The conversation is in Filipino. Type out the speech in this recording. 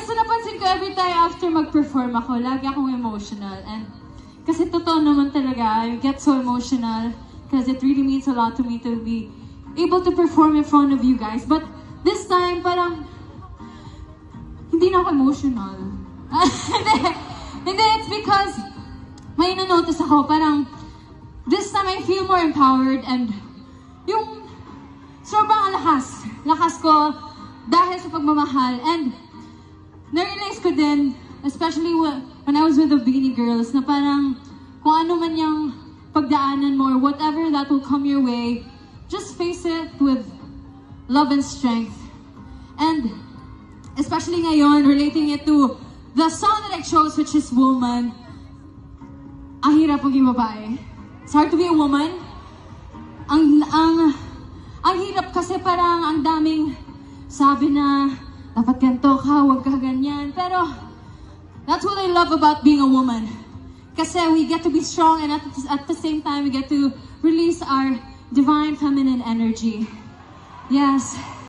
so napansin ko every time after mag-perform ako, lagi akong emotional. And kasi totoo naman talaga, I get so emotional because it really means a lot to me to be able to perform in front of you guys. But this time, parang hindi na ako emotional. Hindi, it's because may na-notice ako, parang this time I feel more empowered and yung sobrang lakas ko dahil sa pagmamahal. And na-realize ko din, especially when I was with the Beanie Girls, na parang kung ano man yung pagdaanan mo or whatever that will come your way, just face it with love and strength. And especially ngayon, relating it to the song that I chose, which is Woman. Ang hirap maging babae. It's hard to be a woman. Ang hirap kasi parang ang daming sabi na dapat ganito ka, huwag ka ganyan. Pero that's what I love about being a woman. Kasi we get to be strong and at the same time we get to release our divine feminine energy. Yes.